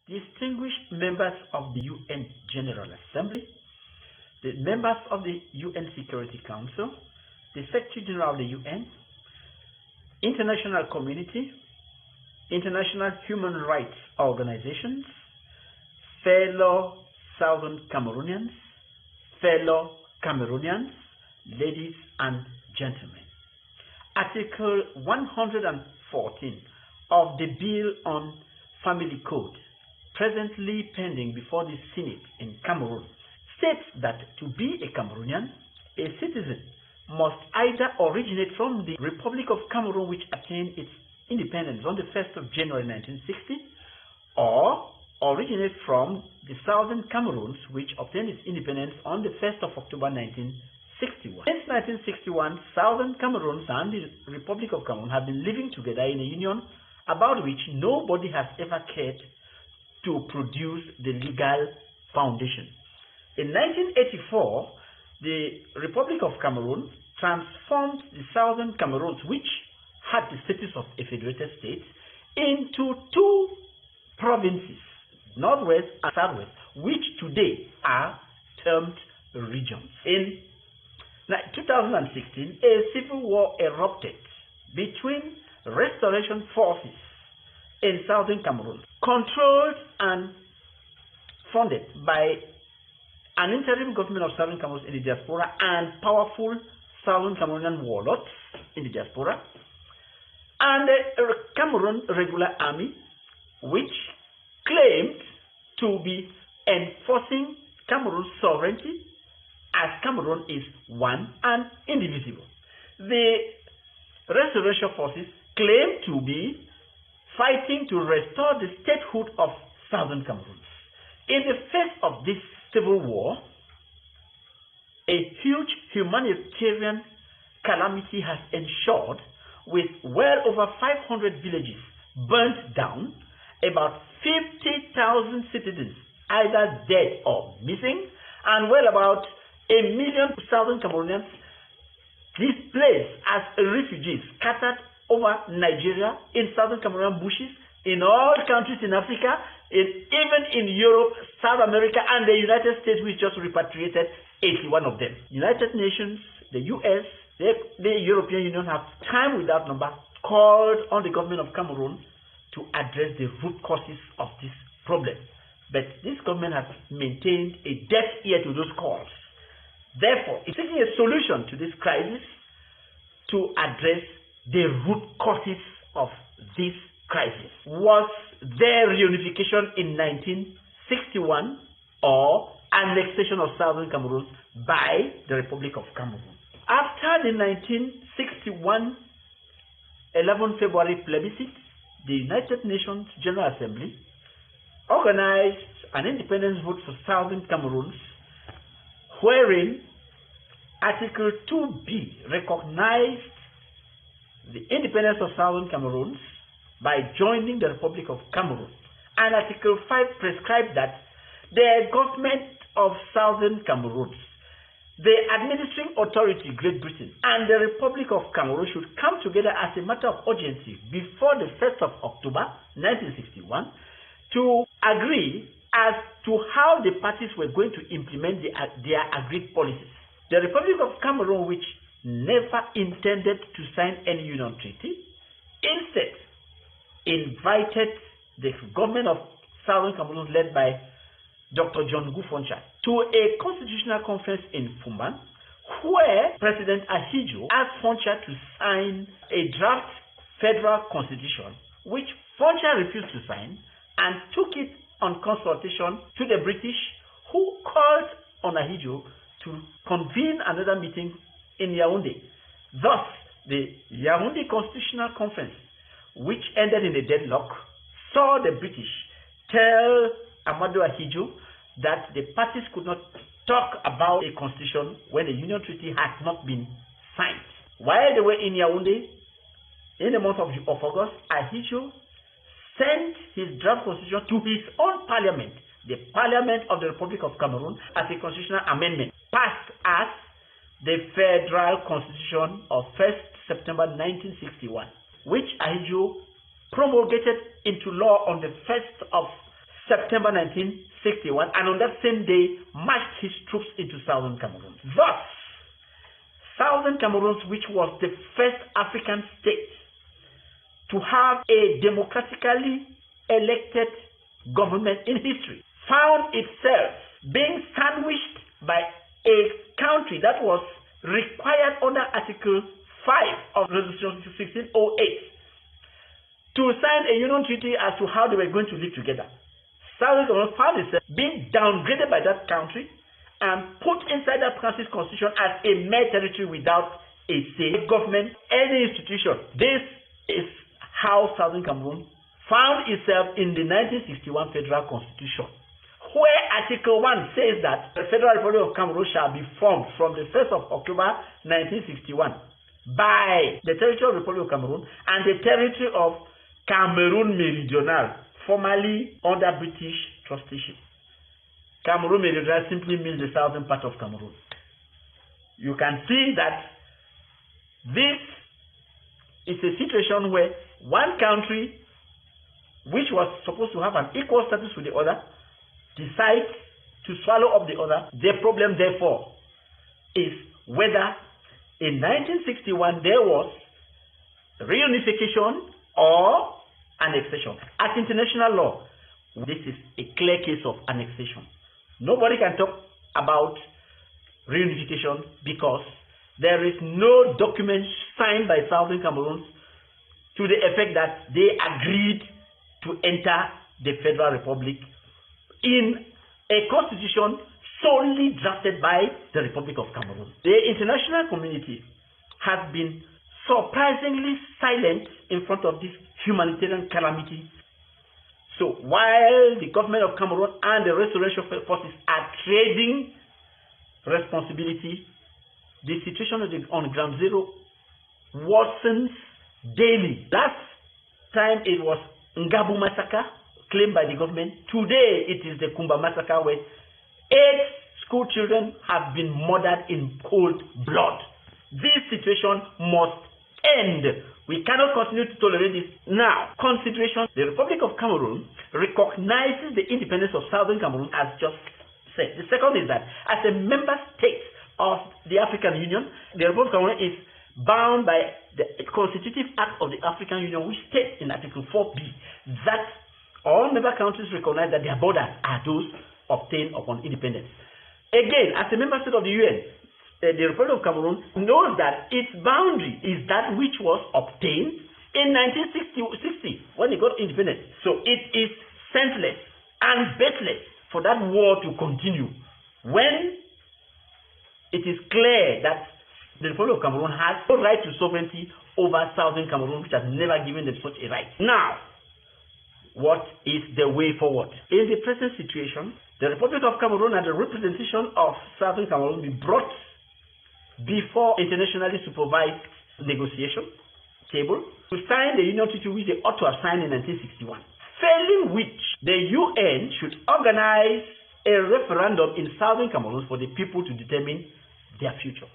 distinguished members of the UN General Assembly, the members of the UN Security Council, the Secretary General of the UN, international community, international human rights organizations, fellow Southern Cameroonians, ladies and gentlemen. Article 114 of the Bill on Family Code, presently pending before the Senate in Cameroon, states that to be a Cameroonian, a citizen must either originate from the Republic of Cameroon, which attained its independence on the 1st of January 1960, or originate from the Southern Cameroons, which obtained its independence on the 1st of October 1961. Since 1961, Southern Cameroons and the Republic of Cameroon have been living together in a union about which nobody has ever cared to produce the legal foundation. In 1984, the Republic of Cameroon transformed the Southern Cameroons, which had the status of a federated state, into two provinces, Northwest and Southwest, which today are termed regions. In 2016, a civil war erupted between restoration forces in Southern Cameroon, controlled and funded by an interim government of Southern Cameroon in the diaspora and powerful Southern Cameroonian warlords in the diaspora, and the Cameroon Regular Army, which claimed to be enforcing Cameroon's sovereignty, as Cameroon is one and indivisible. The restoration forces claim to be fighting to restore the statehood of Southern Cameroon. In the face of this civil war, a huge humanitarian calamity has ensured, with well over 500 villages burnt down, about 50,000 citizens either dead or missing, and well about 1 million Southern Cameroonians displaced as refugees scattered over Nigeria, in Southern Cameroonian bushes, in all countries in Africa, even in Europe, South America, and the United States, which just repatriated 81 of them. United Nations, the US, the European Union have time without number called on the government of Cameroon to address the root causes of this problem. But this government has maintained a deaf ear to those calls. Therefore, it's seeking a solution to this crisis to address the root causes of this crisis. Was there reunification in 1961 or annexation of Southern Cameroon by the Republic of Cameroon? After the 1961 11 February plebiscite, the United Nations General Assembly organized an independence vote for Southern Cameroon, wherein Article 2B recognized the independence of Southern Cameroon by joining the Republic of Cameroon. And Article 5 prescribed that the government of Southern Cameroon, the administering authority, Great Britain, and the Republic of Cameroon should come together as a matter of urgency before the 1st of October 1961 to agree as to how the parties were going to implement their agreed policies. The Republic of Cameroon, which never intended to sign any union treaty, instead invited the government of Southern Cameroon, led by Dr. John Foncha, to a constitutional conference in Fumban, where President Ashuu asked Foncha to sign a draft federal constitution, which Foncha refused to sign and took it on consultation to the British, who called on Ashuu to convene another meeting in Yaoundé. Thus, the Yaoundé Constitutional Conference, which ended in a deadlock, saw the British tell Amadou Ahidjo that the parties could not talk about a constitution when the Union Treaty had not been signed. While they were in Yaoundé, in the month of August, Ahidjo sent his draft constitution to his own parliament, the Parliament of the Republic of Cameroon, as a constitutional amendment, passed as the Federal Constitution of 1st September 1961, which Ahidjo promulgated into law on the 1st of September 1961, and on that same day marched his troops into southern Cameroon. Thus, southern Cameroon, which was the first African state to have a democratically elected government in history, found itself being sandwiched by a country that was required under Article 5 of Resolution 1608 to sign a union treaty as to how they were going to live together. Southern Cameroon found itself being downgraded by that country and put inside that country's constitution as a mere territory without a say, government, any institution. This is how Southern Cameroon found itself in the 1961 Federal Constitution, where Article 1 says that the Federal Republic of Cameroon shall be formed from the 1st of October 1961 by the Territorial Republic of Cameroon and the territory of Cameroon Meridional, formerly under British trusteeship. Cameroon Meridional simply means the southern part of Cameroon. You can see that this is a situation where one country, which was supposed to have an equal status with the other, decides to swallow up the other. The problem, therefore, is whether in 1961 there was reunification or annexation. As international law, this is a clear case of annexation. Nobody can talk about reunification because there is no document signed by Southern Cameroon to the effect that they agreed to enter the Federal Republic in a constitution solely drafted by the Republic of Cameroon. The international community has been surprisingly silent in front of this humanitarian calamity. So while the government of Cameroon and the restoration forces are trading responsibility, the situation on ground zero worsens daily. Last time it was Ngabu massacre claimed by the government. Today it is the Kumba massacre where 8 school children have been murdered in cold blood. This situation must end. We cannot continue to tolerate this. Now, consideration: the Republic of Cameroon recognizes the independence of Southern Cameroon as just said. The second is that as a member state of the African Union, the Republic of Cameroon is bound by the Constitutive Act of the African Union, which states in Article 4b that all member countries recognize that their borders are those obtained upon independence. Again, as a member state of the UN, the Republic of Cameroon knows that its boundary is that which was obtained in 1960 when it got independence. So it is senseless and baseless for that war to continue when it is clear that the Republic of Cameroon has no right to sovereignty over Southern Cameroon, which has never given them such a right. Now, what is the way forward? In the present situation, the Republic of Cameroon and the representation of Southern Cameroon will be brought before internationally supervised negotiation table to sign the Union Treaty, which they ought to have signed in 1961. Failing which, the UN should organize a referendum in Southern Cameroon for the people to determine their future.